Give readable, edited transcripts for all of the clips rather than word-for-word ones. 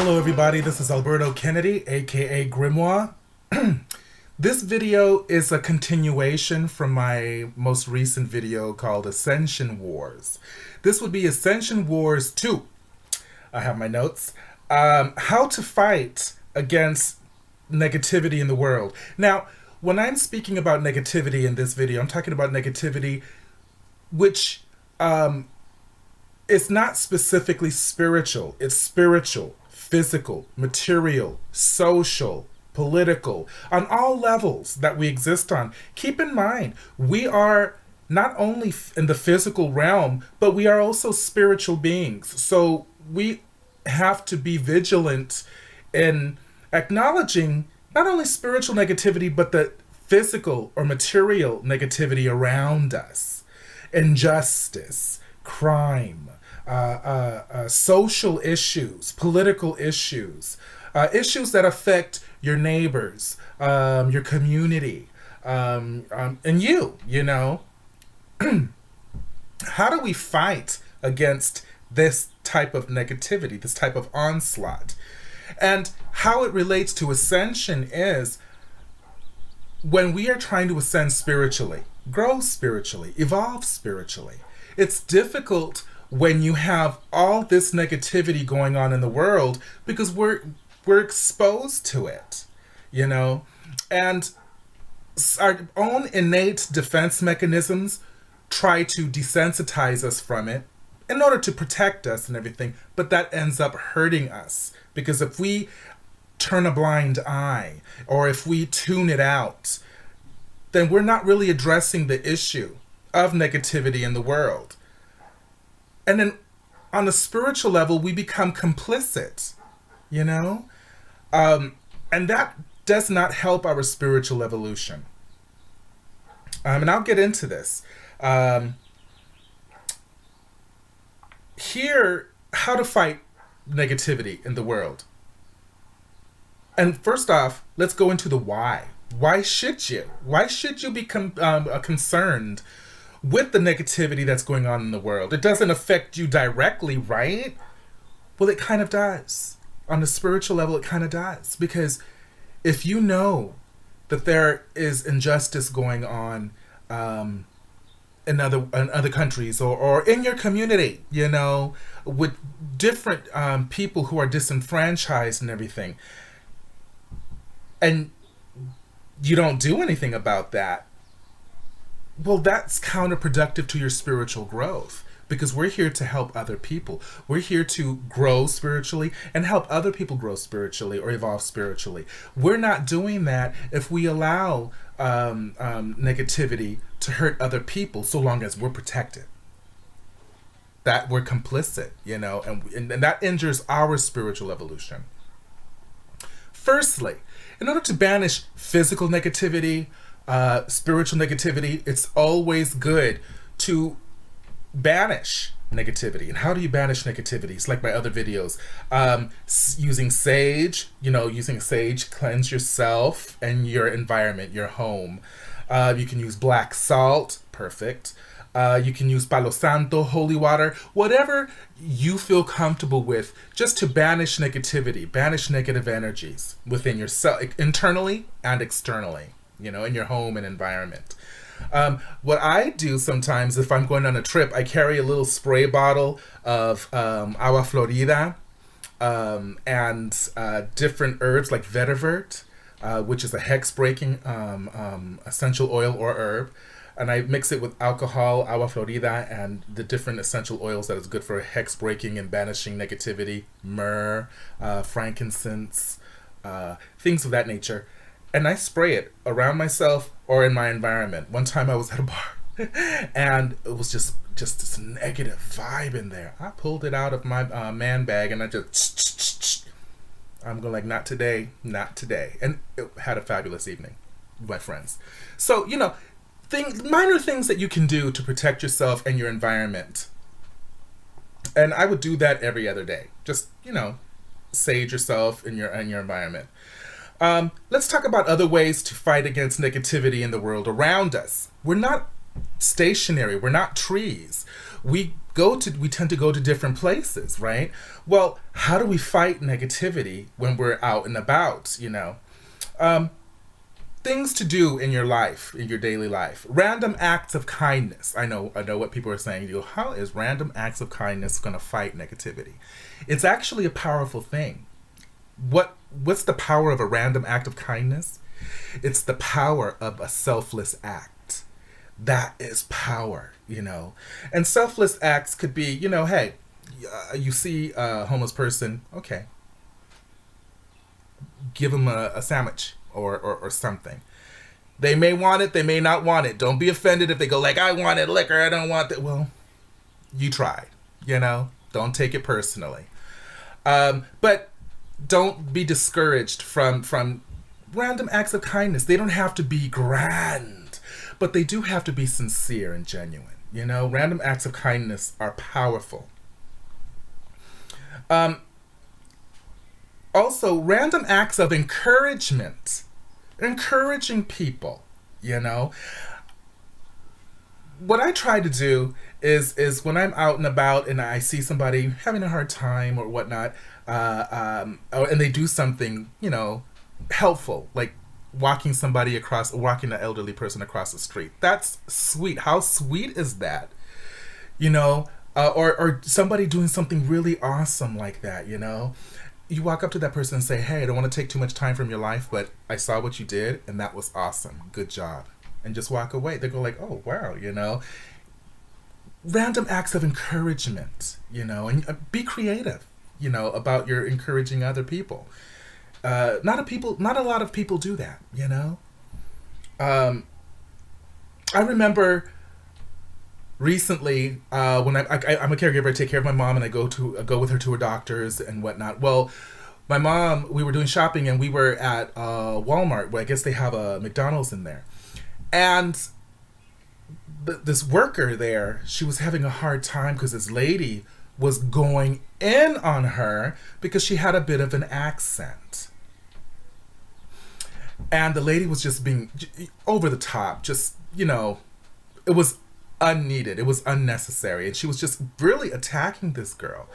Hello everybody, this is Alberto Kennedy, aka Grimoire. This video is a continuation from my most recent video called Ascension Wars. This would be Ascension Wars II. I have my notes. How to fight against negativity in the world. Now, when I'm speaking about negativity in this video, I'm talking about negativity which is not specifically spiritual. It's spiritual, physical, material, social, political, on all levels that we exist on. Keep in mind, we are not only in the physical realm, but we are also spiritual beings. So we have to be vigilant in acknowledging not only spiritual negativity, but the physical or material negativity around us. Injustice, crime, social issues, political issues, issues that affect your neighbors, your community, and you know. How do we fight against this type of negativity, this type of onslaught? And how it relates to ascension is when we are trying to ascend spiritually, grow spiritually, evolve spiritually, it's difficult when you have all this negativity going on in the world because we're exposed to it, you know, and our own innate defense mechanisms try to desensitize us from it in order to protect us and everything, but that ends up hurting us because if we turn a blind eye or if we tune it out, then we're not really addressing the issue of negativity in the world. And then on the spiritual level, we become complicit, you know? And that does not help our spiritual evolution. And I'll get into this. Here, how to fight negativity in the world. And first off, let's go into the why. Why should you? Why should you be concerned with the negativity that's going on in the world? It doesn't affect you directly, right? Well, it kind of does. On the spiritual level, it kind of does. Because if you know that there is injustice going on in other countries or in your community, you know, with different people who are disenfranchised and everything, and you don't do anything about that, well, that's counterproductive to your spiritual growth because we're here to help other people. We're here to grow spiritually and help other people grow spiritually or evolve spiritually. We're not doing that if we allow negativity to hurt other people so long as we're protected. That we're complicit, you know, and that injures our spiritual evolution. Firstly, in order to banish physical negativity, spiritual negativity, it's always good to banish negativity. And how do you banish negativity? It's like my other videos. Using sage, using sage, cleanse yourself and your environment, your home. You can use black salt, perfect. You can use Palo Santo, holy water, whatever you feel comfortable with, just to banish negativity, banish negative energies within yourself, internally and externally, in your home and environment. What I do sometimes, if I'm going on a trip, I carry a little spray bottle of agua florida and different herbs like vetiver, which is a hex-breaking essential oil or herb. And I mix it with alcohol, agua florida, and the different essential oils that is good for hex breaking and banishing negativity, myrrh, frankincense, things of that nature. And I spray it around myself or in my environment. One time I was at a bar and it was just this negative vibe in there. I pulled it out of my man bag and I just, I'm going like, not today, not today. And it had a fabulous evening with my friends. So, minor things that you can do to protect yourself and your environment. And I would do that every other day. Just, sage yourself and your environment. Let's talk about other ways to fight against negativity in the world around us. We're not stationary. We're not trees. We we tend to go to different places, right? Well, how do we fight negativity when we're out and about, you know? Things to do in your life, in your daily life. Random acts of kindness. I know what people are saying. You go, how is random acts of kindness going to fight negativity? It's actually a powerful thing. What's the power of a random act of kindness? It's the power of a selfless act. That is power, you know. And selfless acts could be, you know, hey, you see a homeless person, okay, give them a sandwich or something. They may want it, they may not want it. Don't be offended if they go like, I wanted liquor, I don't want that. Well, you tried, you know. Don't take it personally. But don't be discouraged from random acts of kindness. They don't have to be grand, but they do have to be sincere and genuine. You know, random acts of kindness are powerful. Also, random acts of encouragement. Encouraging people, you know. What I try to do is when I'm out and about and I see somebody having a hard time or whatnot, and they do something, you know, helpful, like walking an elderly person across the street. That's sweet. How sweet is that? You know, or somebody doing something really awesome like that, you know. You walk up to that person and say, hey, I don't want to take too much time from your life, but I saw what you did and that was awesome. Good job. And just walk away. They go like, oh, wow, you know. Random acts of encouragement, you know, and be creative, you know, about your encouraging other people. Not a lot of people do that, you know. I remember recently when I'm a caregiver, I take care of my mom and I go with her to her doctors and whatnot. Well, my mom, we were doing shopping and we were at Walmart, where I guess they have a McDonald's in there. And this worker there, she was having a hard time because this lady was going in on her because she had a bit of an accent. And the lady was just being over the top, just, you know, it was unneeded. It was unnecessary. And she was just really attacking this girl.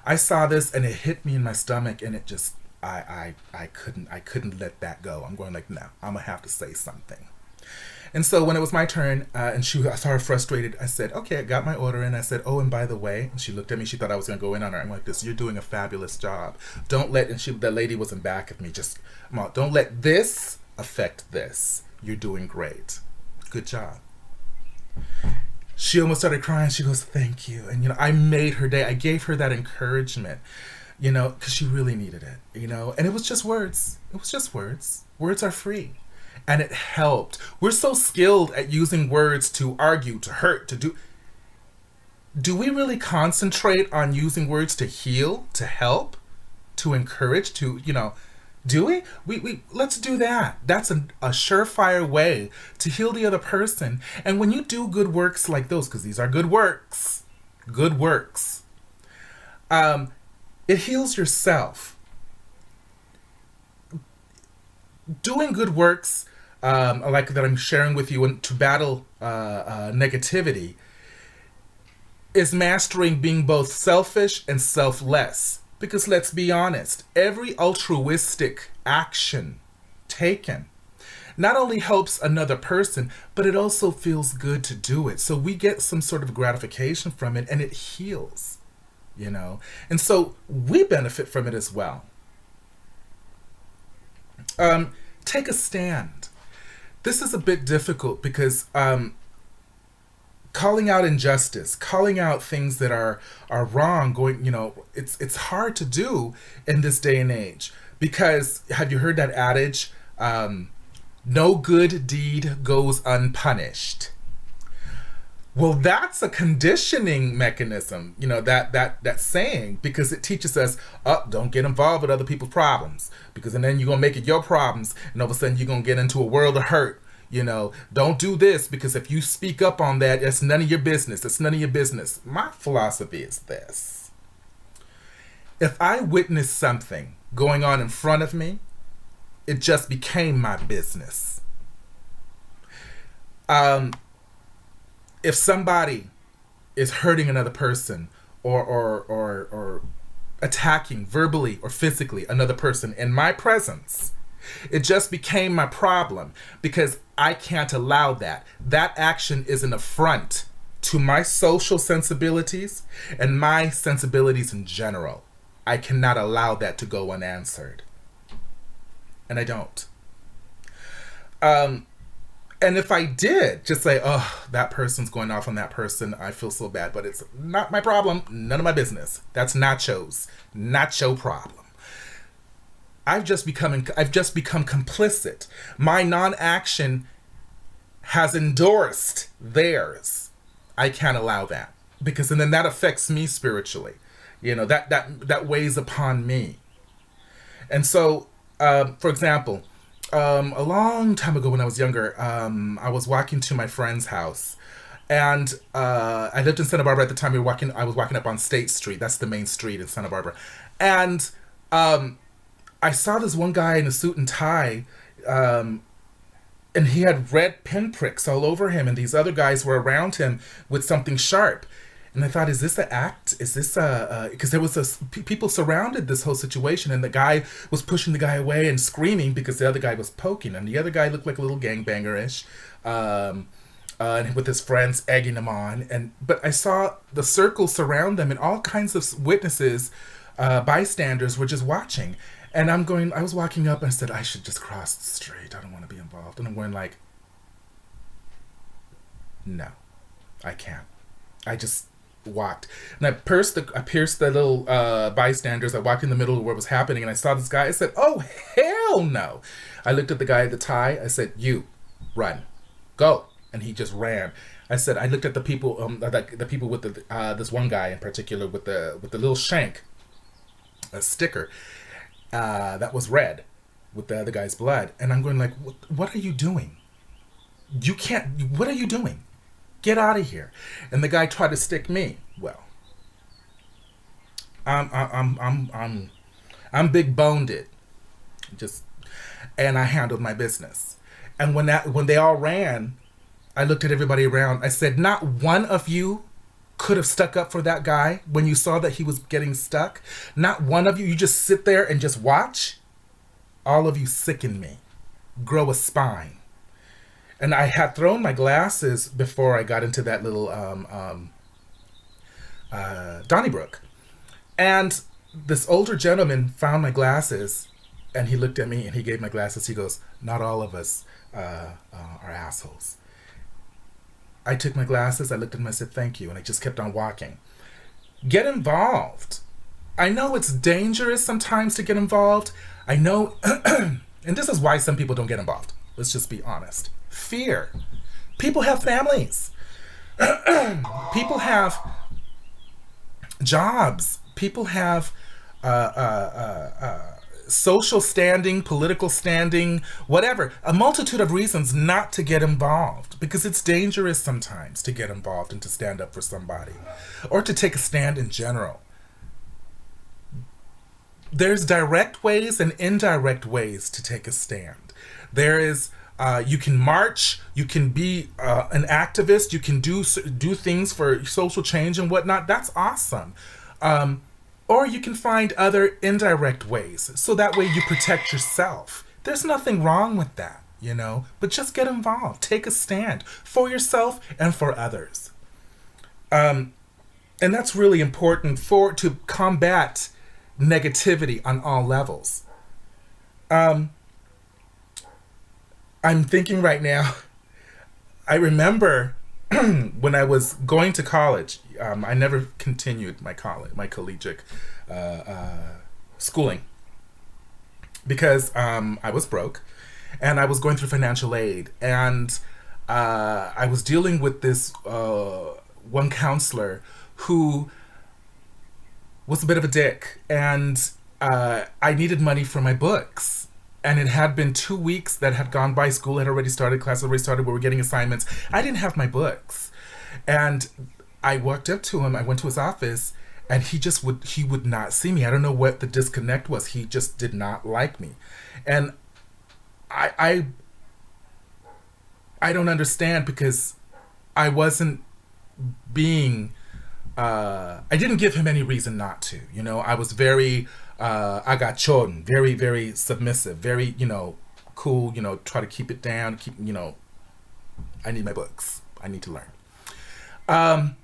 I saw this and it hit me in my stomach and it just, I couldn't let that go. I'm going like, no, I'm gonna have to say something. And so when it was my turn, and I saw her frustrated, I said, okay, I got my order in. I said, oh, and by the way, and she looked at me, she thought I was going to go in on her. I'm like, this, you're doing a fabulous job. Don't let, that lady wasn't back at me, just, don't let this affect this. You're doing great. Good job. She almost started crying. She goes, thank you. And, you know, I made her day. I gave her that encouragement, you know, because she really needed it, you know. And it was just words. It was just words. Words are free. And it helped. We're so skilled at using words to argue, to hurt, to do. Do we really concentrate on using words to heal, to help, to encourage, to, you know, do we? We let's do that. That's a surefire way to heal the other person. And when you do good works like those, because these are good works, it heals yourself. Doing good works, like that I'm sharing with you, and to battle negativity, is mastering being both selfish and selfless. Because let's be honest, every altruistic action taken not only helps another person, but it also feels good to do it. So we get some sort of gratification from it and it heals, you know. And so we benefit from it as well. Take a stand. This is a bit difficult because calling out injustice, calling out things that are wrong, going, you know, it's hard to do in this day and age. Because have you heard that adage? No good deed goes unpunished. Well, that's a conditioning mechanism, you know, that saying, because it teaches us, don't get involved with other people's problems, because and then you're going to make it your problems, and all of a sudden you're going to get into a world of hurt. You know, don't do this, because if you speak up on that, it's none of your business. It's none of your business. My philosophy is this. If I witness something going on in front of me, it just became my business. If somebody is hurting another person, or attacking verbally or physically another person in my presence, it just became my problem because I can't allow that. That action is an affront to my social sensibilities and my sensibilities in general. I cannot allow that to go unanswered. And I don't. And if I did, just say, oh, that person's going off on that person, I feel so bad, but it's not my problem, none of my business. That's Nacho's. Nacho problem. I've just become complicit. My non-action has endorsed theirs. I can't allow that because then that affects me spiritually. That weighs upon me. And so, for example, a long time ago when I was younger, I was walking to my friend's house, and I lived in Santa Barbara at the time. I was walking up on State Street. That's the main street in Santa Barbara, and I saw this one guy in a suit and tie, and he had red pinpricks all over him, and these other guys were around him with something sharp. And I thought, is this an act? Is this because there was people surrounded this whole situation, and the guy was pushing the guy away and screaming because the other guy was poking, and the other guy looked like a little gangbanger-ish, and with his friends egging him on. But I saw the circle surround them, and all kinds of witnesses, bystanders were just watching. And I was walking up and I said, I should just cross the street. I don't want to be involved. And I'm going like, no, I can't. I just walked. And I pierced the little bystanders. I walked in the middle of what was happening, and I saw this guy. I said, oh, hell no. I looked at the guy at the tie. I said, you, run. Go. And he just ran. I looked at the people, the people with this one guy in particular with the little shank, a sticker. That was red with the other guy's blood. And I'm going like, what are you doing? You can't, what are you doing? Get out of here. And the guy tried to stick me. Well, I'm big boned it. And I handled my business. And when they all ran, I looked at everybody around. I said, not one of you could have stuck up for that guy when you saw that he was getting stuck. Not one of you. You just sit there and just watch. All of you sicken me. Grow a spine. And I had thrown my glasses before I got into that little Donnybrook. And this older gentleman found my glasses, and he looked at me and he gave my glasses. He goes, not all of us are assholes. I took my glasses, I looked at him, I said, thank you, and I just kept on walking. Get involved. I know it's dangerous sometimes to get involved. I know, and this is why some people don't get involved. Let's just be honest. Fear. People have families. People have jobs. People have social standing, political standing, whatever. A multitude of reasons not to get involved because it's dangerous sometimes to get involved and to stand up for somebody or to take a stand in general. There's direct ways and indirect ways to take a stand. There is you can march, you can be an activist, you can do things for social change and whatnot. That's awesome. Or you can find other indirect ways, so that way you protect yourself. There's nothing wrong with that, but just get involved. Take a stand for yourself and for others. And that's really important to combat negativity on all levels. I'm thinking right now, I remember when I was going to college, I never continued my collegiate schooling because I was broke and I was going through financial aid, and I was dealing with this one counselor who was a bit of a dick, and I needed money for my books. And it had been 2 weeks that had gone by. School had already started. Class had already started. We were getting assignments. I didn't have my books. And I walked up to him. I went to his office. And he would not see me. I don't know what the disconnect was. He just did not like me. And I don't understand because I wasn't being I didn't give him any reason not to. I was very agachon, very, very submissive, very, cool, try to keep it down, I need my books. I need to learn.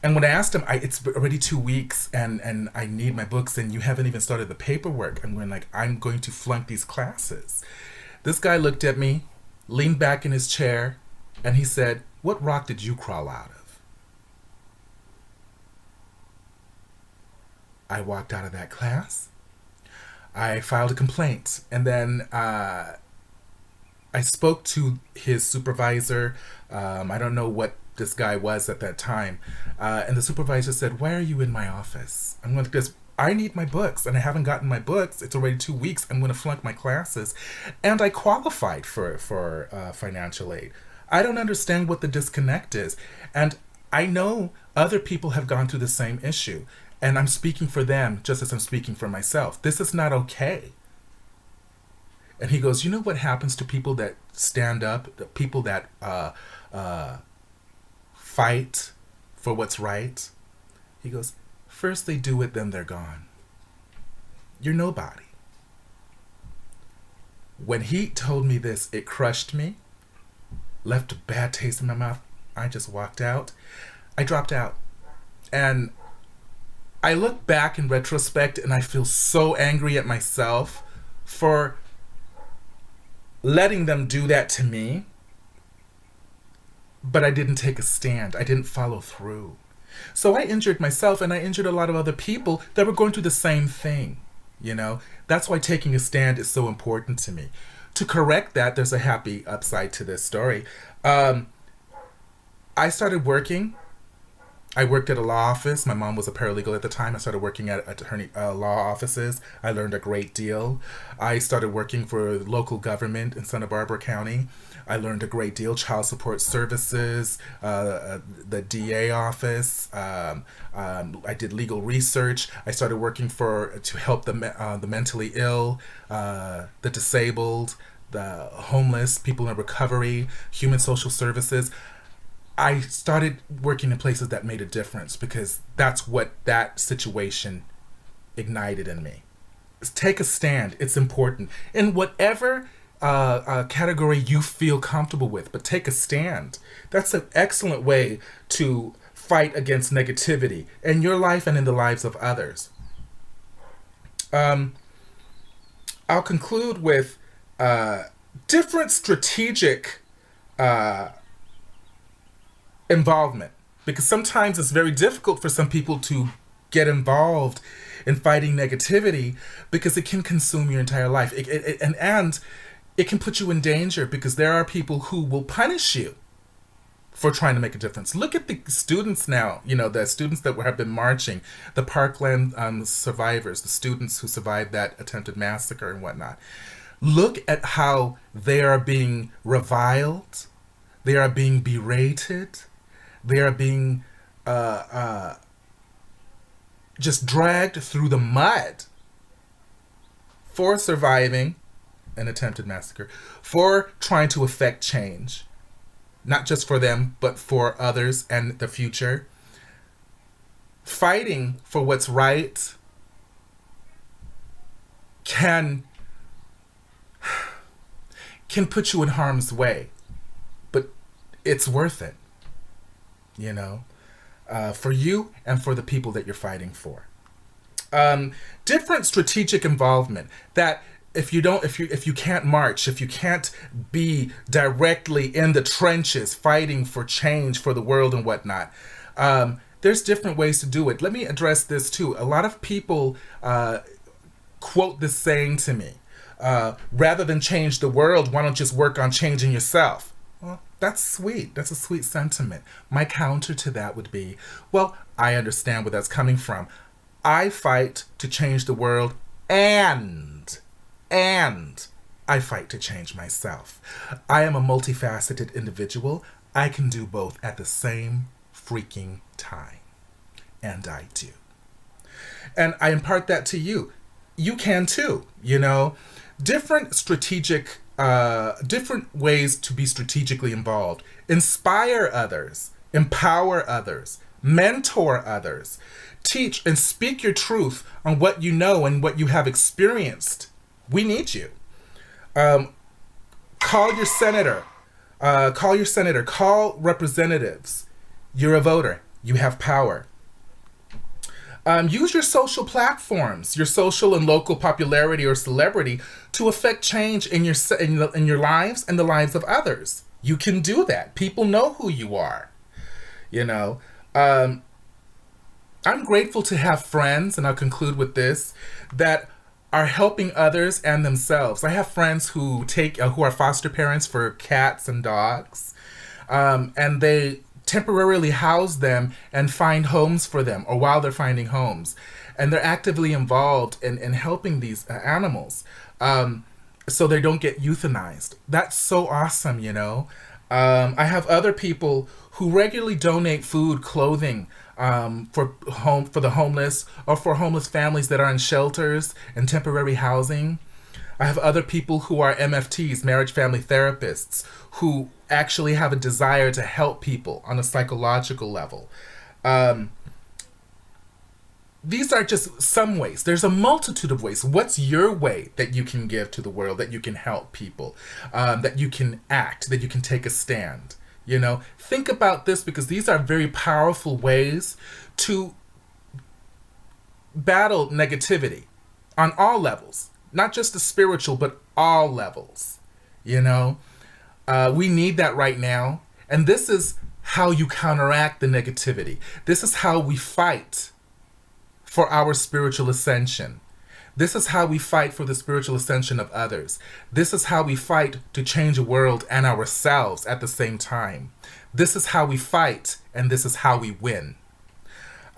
And when I asked him, it's already 2 weeks and I need my books and you haven't even started the paperwork. I'm going to flunk these classes. This guy looked at me, leaned back in his chair, and he said, "What rock did you crawl out of?" I walked out of that class. I filed a complaint, and then I spoke to his supervisor. I don't know what this guy was at that time. And the supervisor said, "Why are you in my office?" I'm going, "Because I need my books and I haven't gotten my books. It's already 2 weeks. I'm going to flunk my classes." And I qualified for financial aid. I don't understand what the disconnect is. And I know other people have gone through the same issue. And I'm speaking for them just as I'm speaking for myself. This is not okay. And he goes, "You know what happens to people that stand up, the people that fight for what's right?" He goes, "First they do it, then they're gone. You're nobody." When he told me this, it crushed me, left a bad taste in my mouth. I just walked out. I dropped out. And I look back in retrospect and I feel so angry at myself for letting them do that to me. But I didn't take a stand. I didn't follow through. So I injured myself and I injured a lot of other people that were going through the same thing. That's why taking a stand is so important to me. To correct that, there's a happy upside to this story. I started working. I worked at a law office. My mom was a paralegal at the time. I started working at attorney law offices. I learned a great deal. I started working for local government in Santa Barbara County. I learned a great deal. Child support services, the DA office. I did legal research. I started working to help the mentally ill, the disabled, the homeless, people in recovery, human social services. I started working in places that made a difference because that's what that situation ignited in me. Take a stand. It's important. In whatever category you feel comfortable with, but take a stand. That's an excellent way to fight against negativity in your life and in the lives of others. I'll conclude with different strategic involvement, because sometimes it's very difficult for some people to get involved in fighting negativity because it can consume your entire life. And it can put you in danger because there are people who will punish you for trying to make a difference. Look at the students now, the students that have been marching, the Parkland survivors, the students who survived that attempted massacre and whatnot. Look at how they are being reviled, they are being berated, they are being just dragged through the mud for surviving an attempted massacre, for trying to affect change, not just for them, but for others and the future. Fighting for what's right can put you in harm's way, but it's worth it, for you and for the people that you're fighting for. Different strategic involvement that if you can't march, if you can't be directly in the trenches fighting for change for the world and whatnot, there's different ways to do it. Let me address this too. A lot of people quote this saying to me, rather than change the world, why don't you just work on changing yourself? Well, that's sweet. That's a sweet sentiment. My counter to that would be, well, I understand where that's coming from. I fight to change the world and I fight to change myself. I am a multifaceted individual. I can do both at the same freaking time. And I do. And I impart that to you. You can too, Different strategic, different ways to be strategically involved. Inspire others. Empower others. mentor others, teach and speak your truth on what you know and what you have experienced. We need you. Call your senator. Call representatives. You're a voter. You have power. Use your social platforms, your social and local popularity or celebrity to affect change in your lives and the lives of others. You can do that. People know who you are. You know, I'm grateful to have friends, and I'll conclude with this, that are helping others and themselves. I have friends who who are foster parents for cats and dogs, and they temporarily house them and find homes for them, or while they're finding homes, and they're actively involved in helping these animals, so they don't get euthanized. That's so awesome, you know. I have other people who regularly donate food, clothing, for the homeless, or for homeless families that are in shelters and temporary housing. I have other people who are MFTs, marriage family therapists, who actually have a desire to help people on a psychological level. These are just some ways. There's a multitude of ways. What's your way that you can give to the world, that you can help people, that you can act, that you can take a stand? You know, think about this, because these are very powerful ways to battle negativity on all levels, not just the spiritual, but all levels. You know, we need that right now. And this is how you counteract the negativity. This is how we fight for our spiritual ascension. This is how we fight for the spiritual ascension of others. This is how we fight to change the world and ourselves at the same time. This is how we fight, and this is how we win.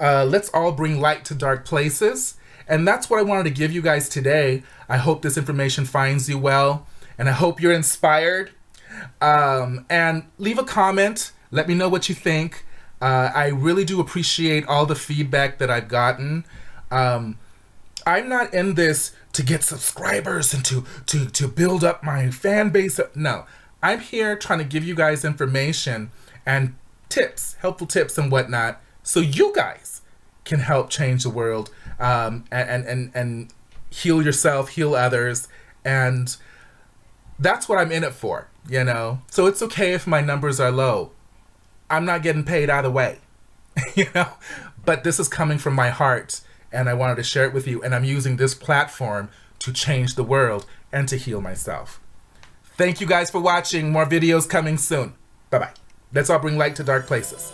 Let's all bring light to dark places. And that's what I wanted to give you guys today. I hope this information finds you well, and I hope you're inspired. And leave a comment. Let me know what you think. I really do appreciate all the feedback that I've gotten. I'm not in this to get subscribers and to build up my fan base. No, I'm here trying to give you guys information and tips, helpful tips and whatnot, so you guys can help change the world, and heal yourself, heal others. And that's what I'm in it for, you know? So it's okay if my numbers are low. I'm not getting paid either way, you know? But this is coming from my heart, and I wanted to share it with you. And I'm using this platform to change the world and to heal myself. Thank you guys for watching. More videos coming soon. Bye-bye. Let's all bring light to dark places.